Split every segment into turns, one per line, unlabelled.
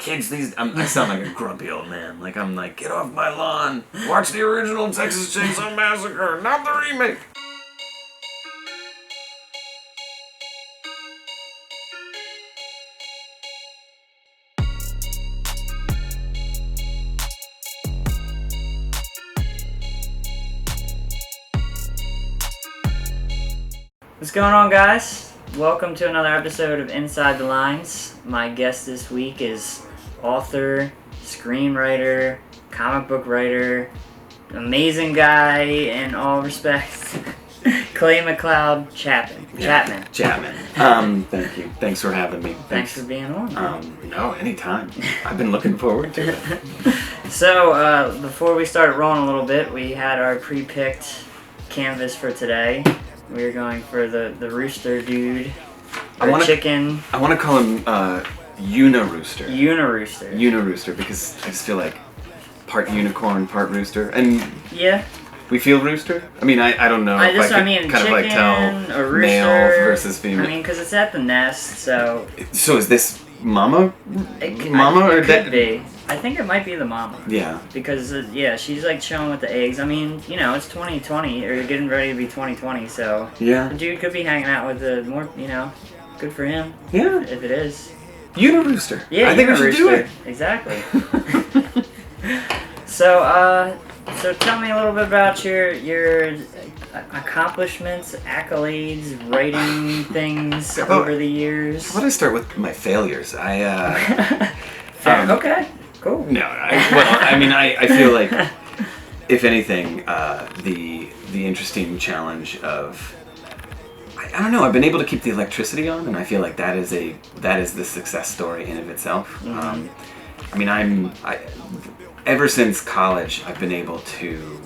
kids I sound like a grumpy old man. Like, I'm like, get off my lawn. Watch the original Texas Chainsaw Massacre, not the remake.
What's going on, guys? Welcome to another episode of Inside the Lines. My guest this week is author, screenwriter, comic book writer, amazing guy in all respects, Mcleod Chapman.
Chapman. Thank you. Thanks for having me.
Thanks for being on.
No, anytime. I've been looking forward to it.
So, before we started rolling a little bit, we had our pre-picked canvas for today. We were going for the rooster dude, chicken.
I want to call him Una-Rooster.
Una-Rooster,
because I just feel like part unicorn, part rooster. And
yeah.
We feel rooster? I mean, I don't know if I could kind of like tell
or rooster,
male versus female.
I mean, because it's at the nest, so...
So is this mama?
It
could
be. I think it might be the mama.
Yeah.
Because, she's like chilling with the eggs. I mean, it's 2020, or getting ready to be 2020, so...
Yeah.
The dude could be hanging out with the more, good for him.
Yeah.
If it is.
Una-Rooster.
Yeah,
I think we should do it.
Exactly. So tell me a little bit about your accomplishments, accolades, writing things over the years.
How about I start with my failures?
Okay, cool.
No, I feel like, if anything, the interesting challenge of, I don't know, I've been able to keep the electricity on, and I feel like that is the success story in of itself.
Mm-hmm.
Ever since college, I've been able to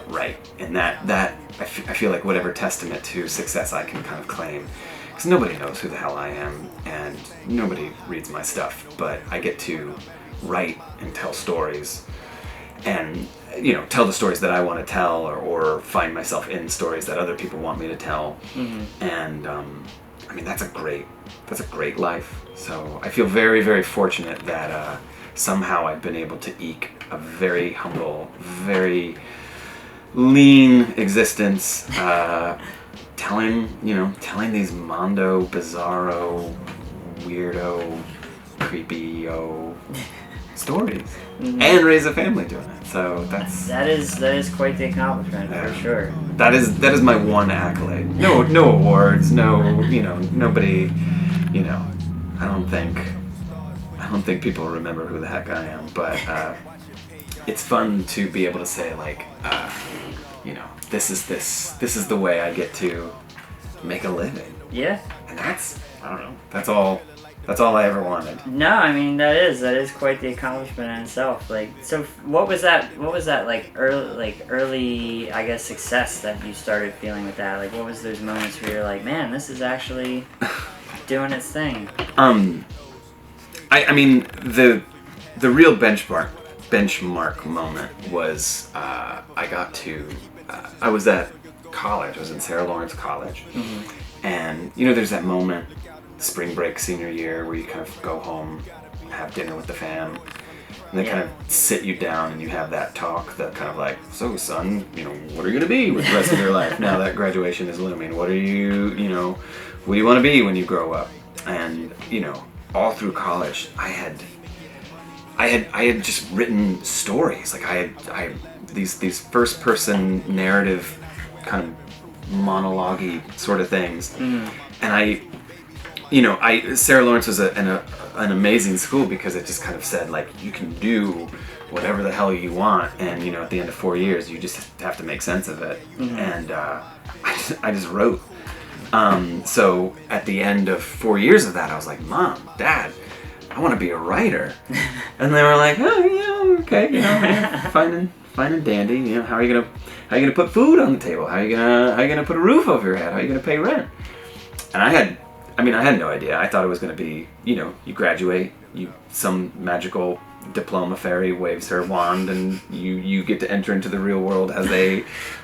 write, and that I feel like whatever testament to success I can kind of claim, because nobody knows who the hell I am, and nobody reads my stuff, but I get to write and tell stories, and tell the stories that I want to tell, or find myself in stories that other people want me to tell, and that's a great life. So I feel very, very fortunate that. Somehow I've been able to eke a very humble, very lean existence, telling these mondo, bizarro, weirdo, creepy-o stories, and raise a family doing it. So
that is quite the accomplishment for sure.
That is my one accolade. No awards. No, nobody. I don't think people remember who the heck I am, but it's fun to be able to say, like, this is the way I get to make a living. Yeah. And that's all I ever wanted.
No, that is quite the accomplishment in itself. Like, so what was that like early, I guess, success that you started feeling with that? Like, what was those moments where you're like, man, this is actually doing its thing?
The real benchmark moment was I was at college. I was in Sarah Lawrence College, and there's that moment, spring break senior year, where you kind of go home, have dinner with the fam, and they kind of sit you down and you have that talk, that kind of like, so son, what are you gonna be with the rest of your life now that graduation is looming? What do you want to be when you grow up? And all through college, I had just written stories. Like I had these first person narrative kind of monologue-y sort of things. And Sarah Lawrence was an amazing school, because it just kind of said, like, you can do whatever the hell you want, and at the end of 4 years you just have to make sense of it. And I just wrote. So at the end of 4 years of that, I was like, Mom, Dad, I want to be a writer. And they were like, oh, yeah, okay, fine and dandy. How are you gonna put food on the table? How are you gonna put a roof over your head? How are you gonna pay rent? And I had no idea. I thought it was gonna be, you graduate, some magical diploma fairy waves her wand, and you get to enter into the real world as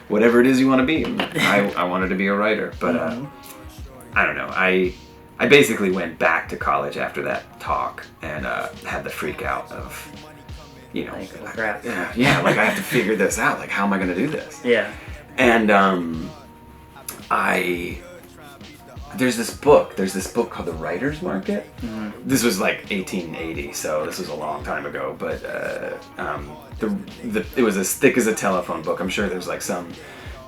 whatever it is you want to be. And I wanted to be a writer, but I don't know. I I basically went back to college after that talk and had the freak out of,
Like, oh, crap.
yeah, like I have to figure this out. Like, how am I going to do this?
Yeah.
And there's this book called The Writer's Market.
Mm-hmm.
This was like 1880, so this was a long time ago, but it was as thick as a telephone book. I'm sure there's like some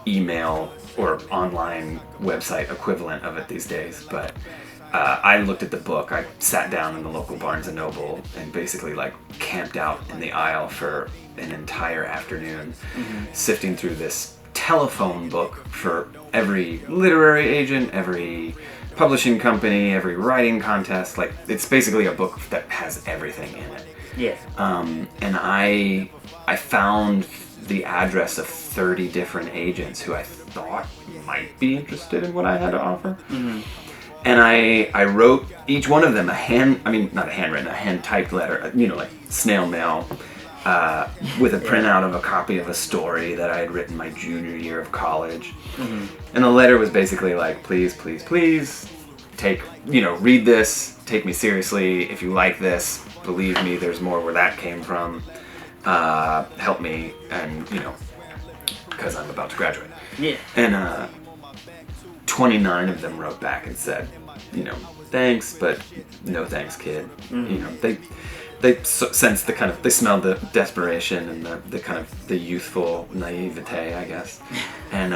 email or online website equivalent of it these days, but I looked at the book. I sat down in the local Barnes & Noble and basically like camped out in the aisle for an entire afternoon, sifting through this telephone book for every literary agent, every publishing company, every writing contest. Like, it's basically a book that has everything in it.
Yeah.
And I found the address of 30 different agents who I thought might be interested in what I had to offer. Mm-hmm. And I wrote each one of them a hand-typed letter, like snail mail, with a printout of a copy of a story that I had written my junior year of college. Mm-hmm. And the letter was basically like, please, please, please, read this, take me seriously. If you like this, believe me, there's more where that came from. Help me, and, because I'm about to graduate.
Yeah.
And 29 of them wrote back and said, thanks, but no thanks, kid. Mm-hmm. They sensed they smelled the desperation and the kind of the youthful naivete, I guess. And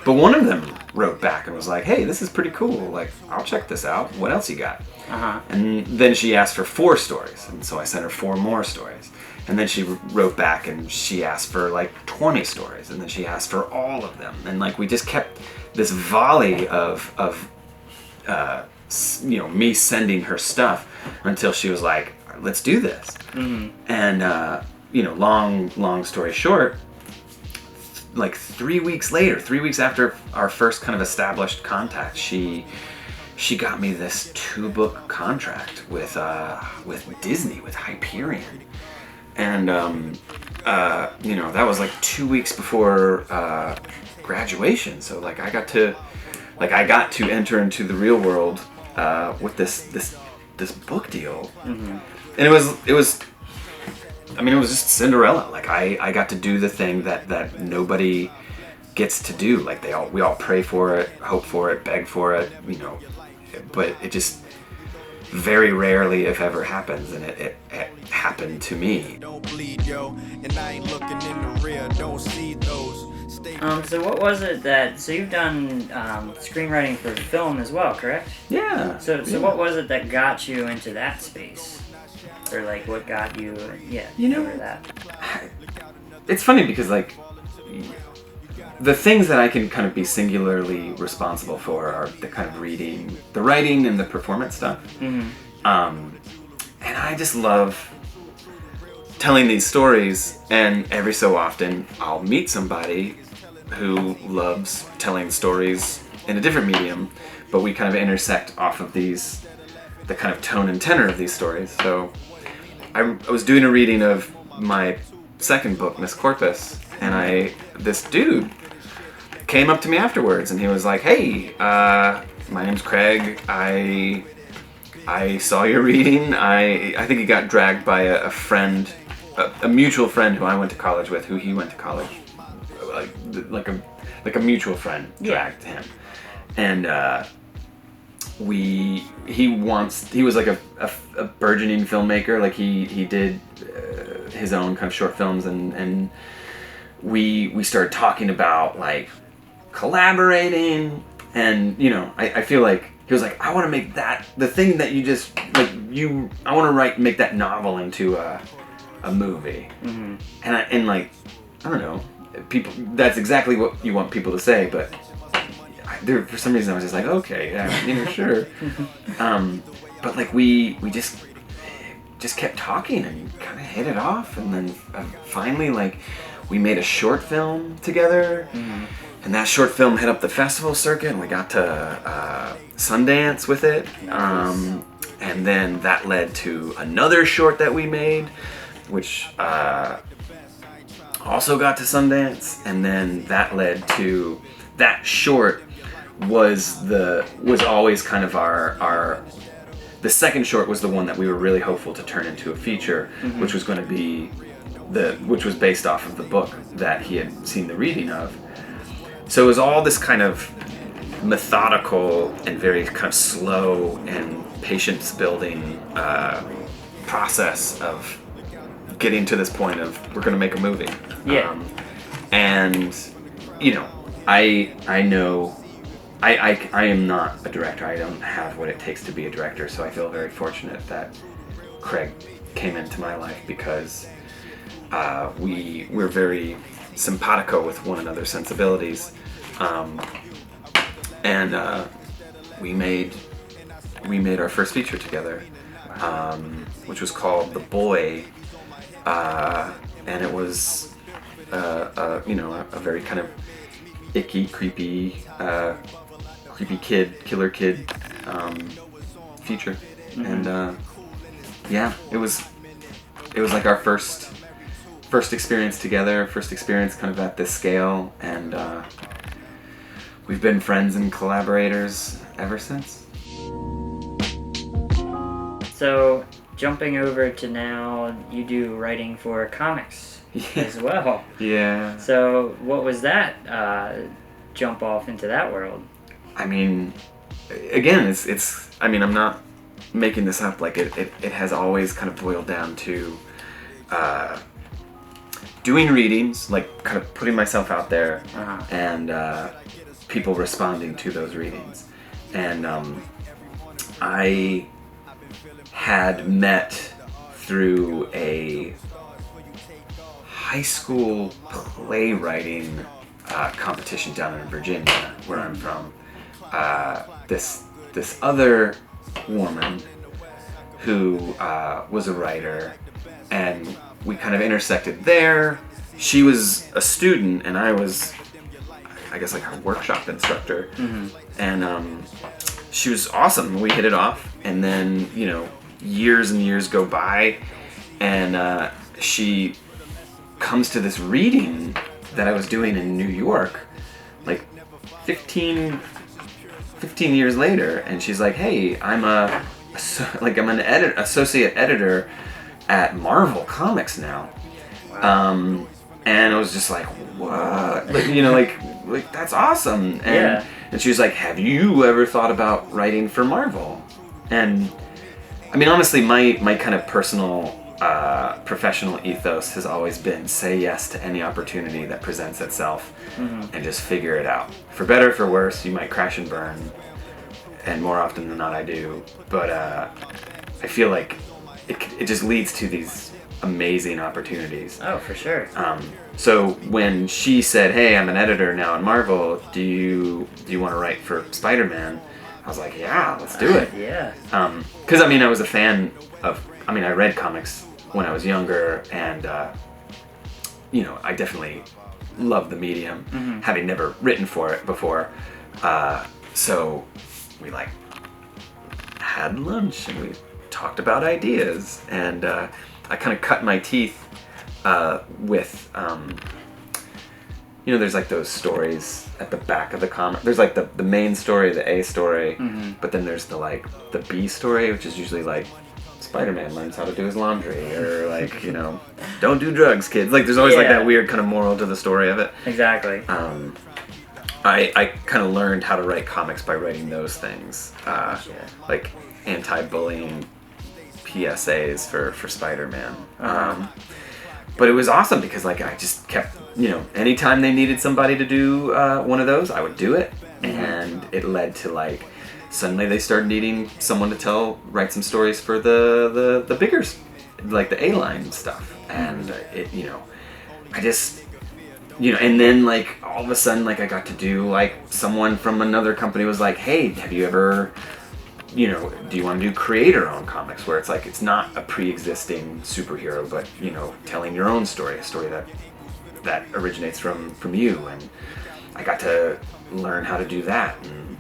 but one of them wrote back and was like, hey, this is pretty cool. Like, I'll check this out. What else you got? Uh-huh. And then she asked for 4 stories, and so I sent her 4 more stories. And then she wrote back and she asked for like 20 stories, and then she asked for all of them. And like, we just kept this volley of me sending her stuff until she was like, let's do this. Mm-hmm. And long story short, like 3 weeks after our first kind of established contact, she got me this 2-book contract with Disney, with Hyperion. And that was like 2 weeks before graduation. So like I got to enter into the real world with this book deal. Mm-hmm. And it was just Cinderella. Like I got to do the thing that nobody gets to do. Like we all pray for it, hope for it, beg for it, but it just very rarely, if ever, happens, and it happened to me.
Don't bleed, yo, and I ain't looking in the rear, don't see those.
So what was it so you've done screenwriting for film as well, correct?
Yeah.
So what was it that got you into that space? Or like what got you, over that?
It's funny because like the things that I can kind of be singularly responsible for are the kind of the writing and the performance stuff. Mm-hmm. And I just love telling these stories, and every so often I'll meet somebody who loves telling stories in a different medium, but we kind of intersect off of the kind of tone and tenor of these stories. So I was doing a reading of my second book, Miss Corpus, and this dude came up to me afterwards, and he was like, hey, my name's Craig, I saw your reading. I think he got dragged by a friend, a mutual friend who I went to college with, who he went to college, like a mutual friend dragged him, and he was like a burgeoning filmmaker. Like he did his own kind of short films, and we started talking about like collaborating, and I feel like he was like, I want to make that the thing that you just like I want to make that novel into a movie. Mm-hmm. and I don't know, people, that's exactly what you want people to say, but for some reason I was just like, okay, yeah, sure. But like we just kept talking and kind of hit it off, and then finally like we made a short film together. Mm-hmm. And that short film hit up the festival circuit, and we got to Sundance with it. Nice. And then that led to another short that we made, which also got to Sundance. And then that led to that short was always kind of our. The second short was the one that we were really hopeful to turn into a feature, which was going to be which was based off of the book that he had seen the reading of. So it was all this kind of methodical and very kind of slow and patience building process of getting to this point of we're going to make a movie.
Yeah.
And you know, I know I am not a director. I don't have what it takes to be a director, so I feel very fortunate that Craig came into my life because we're very simpatico with one another's sensibilities, and we made our first feature together, which was called The Boy, and it was a very kind of icky, creepy killer kid feature, and it was like our first experience together, first experience kind of at this scale, and we've been friends and collaborators ever since.
So jumping over to now, you do writing for comics as well.
Yeah.
So what was that jump off into that world?
I mean, again, it's. I mean, I'm not making this up. Like it has always kind of boiled down to doing readings, like kind of putting myself out there, and people responding to those readings. And I had met through a high school playwriting competition down in Virginia, where I'm from. This other woman who was a writer, and we kind of intersected there. She was a student, and I was, I guess, like her workshop instructor. And she was awesome. We hit it off, and then years and years go by, and she comes to this reading that I was doing in New York, like 15 years later, and she's like, "Hey, I'm an associate editor at Marvel Comics now." Wow. And I was just like, "What?" Like that's awesome. And she was like, "Have you ever thought about writing for Marvel?" And I mean, honestly, my kind of personal professional ethos has always been say yes to any opportunity that presents itself, and just figure it out. For better or for worse, you might crash and burn, and more often than not I do, but I feel like it just leads to these amazing opportunities.
Oh, for sure.
So when she said, "Hey, I'm an editor now in Marvel, do you want to write for Spider-Man?" I was like, "Yeah, let's do it."
Yeah.
Because I mean, I was a fan of. I mean, I read comics when I was younger, and I definitely love the medium, having never written for it before. So we had lunch and we talked about ideas, and I kind of cut my teeth with there's like those stories at the back of the comic. There's like the main story, the A story, but then there's the B story, which is usually like Spider-Man learns how to do his laundry, or don't do drugs, kids. Like there's always like that weird kind of moral to the story of it.
Exactly.
I kind of learned how to write comics by writing those things, like anti-bullying PSAs for Spider-Man. But it was awesome because I just kept, anytime they needed somebody to do one of those, I would do it, and it led to suddenly they started needing someone to write some stories for the bigger, like the A-line stuff, and I just, and then all of a sudden I got to do someone from another company was like, "Hey, have you ever, do you want to do creator-owned comics where it's not a pre-existing superhero, but telling your own story, a story that originates from you?" And I got to learn how to do that, and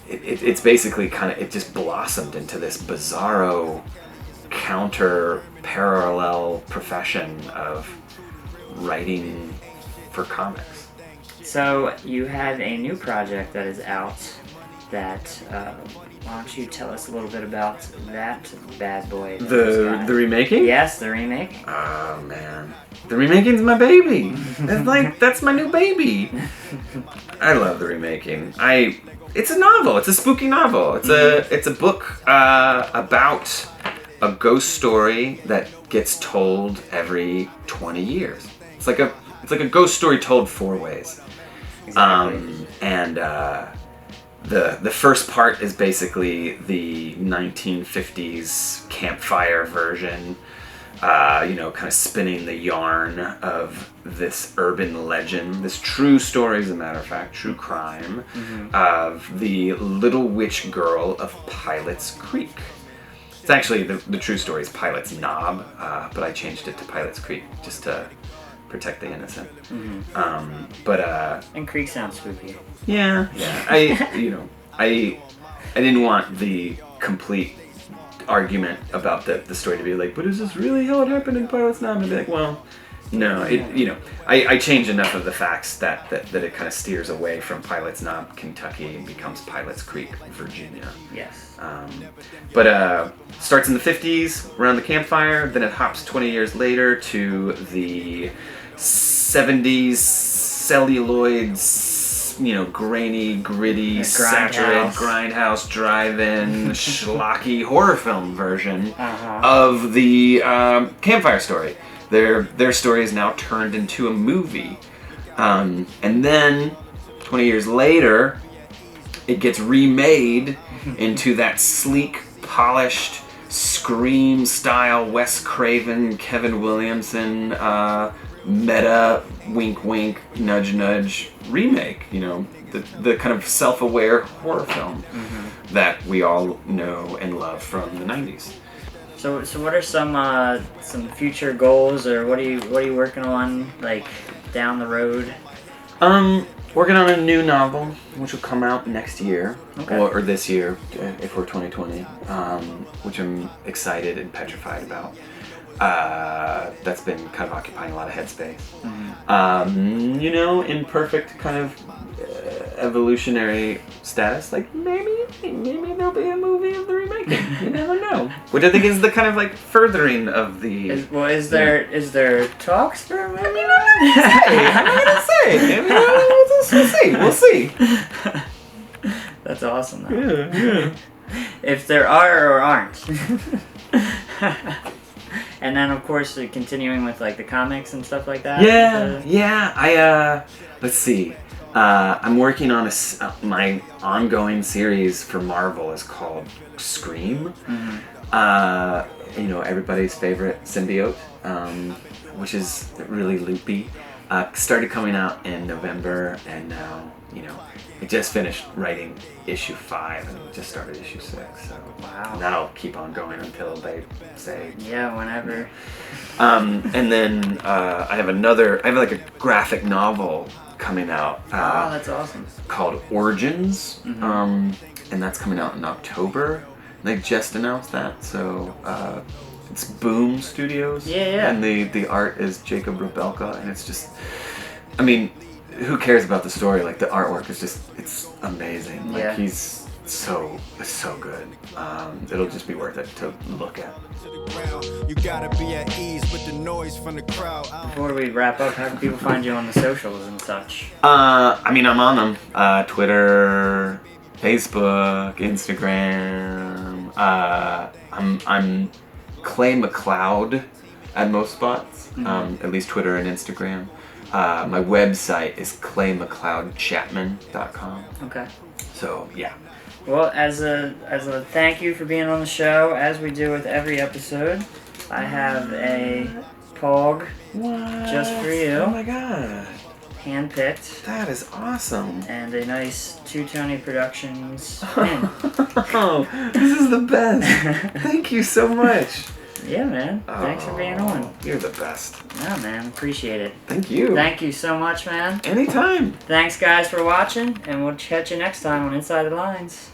it's basically it just blossomed into this bizarro counter parallel profession of writing for comics.
So you have a new project that is out that, why don't you tell us a little bit about that bad boy?
The Remaking?
Yes, the remake.
Oh man, the Remaking's my baby. That's my new baby. I love the Remaking. It's a novel. It's a spooky novel. It's a book about a ghost story that gets told every 20 years. It's like a ghost story told 4 ways.
Exactly.
And the first part is basically the 1950s campfire version. Kind of spinning the yarn of this urban legend, this true story, as a matter of fact, true crime, of the little witch girl of Pilot's Creek. It's actually, the true story is Pilot's Knob, but I changed it to Pilot's Creek just to protect the innocent.
And Creek sounds spooky.
Yeah. I didn't want the complete argument about the story to be like, but is this really how it happened in Pilot's Knob? And be like, well, no. I changed enough of the facts that it kind of steers away from Pilot's Knob, Kentucky, and becomes Pilot's Creek, Virginia.
Yes.
But starts in the 50s around the campfire, then it hops 20 years later to the 70s celluloid, grainy, gritty, saturated grindhouse drive-in schlocky horror film version of the campfire story. Their story is now turned into a movie, and then 20 years later, it gets remade into that sleek, polished, Scream-style Wes Craven, Kevin Williamson, meta, wink, wink, nudge, nudge remake. The kind of self-aware horror film that we all know and love from the 90s.
So what are some future goals, or what are you working on, like, down the road?
Working on a new novel, which will come out next year,
Okay.
or this year, if we're 2020, which I'm excited and petrified about. That's been kind of occupying a lot of headspace. In perfect kind of evolutionary status, like maybe there'll be a movie of the Remaking. You never know. Which I think is the kind of like furthering of the.
Is there talks for a movie?
I'm not gonna say. We'll see.
That's awesome, though.
Yeah.
If there are or aren't. And then, of course, continuing with like the comics and stuff like that.
Yeah. Let's see. I'm working on my ongoing series for Marvel is called Scream. Everybody's favorite symbiote, which is really loopy. Started coming out in November, and now, I just finished writing issue 5 and just started issue 6. So
wow.
That'll keep on going until they say.
Yeah, whenever.
And then I have like a graphic novel coming out.
Oh, that's awesome.
Called Origins, and that's coming out in October. They just announced that, so it's Boom Studios.
Yeah.
And the art is Jacob Rebelka, and it's just, who cares about the story? Like, the artwork is just, it's amazing. Like, he's so good. It'll just be worth it to look at.
You gotta be at ease with the noise from the crowd.
Before we wrap up, how can people find you on the socials and such?
I'm on them. Twitter, Facebook, Instagram. I'm Clay Mcleod at most spots. At least Twitter and Instagram. My website is claymcleodchapman.com.
Okay.
So yeah.
Well, as a thank you for being on the show, as we do with every episode, I have a Pog just for you.
Oh my god.
Handpicked.
That is awesome.
And a nice Two Tony Productions pin.
Oh, this is the best. Thank you so much.
Yeah, man. Thanks for being on.
You're the best.
Yeah, man. Appreciate it.
Thank you.
Thank you so much, man.
Anytime.
Thanks, guys, for watching, and we'll catch you next time on Inside the Lines.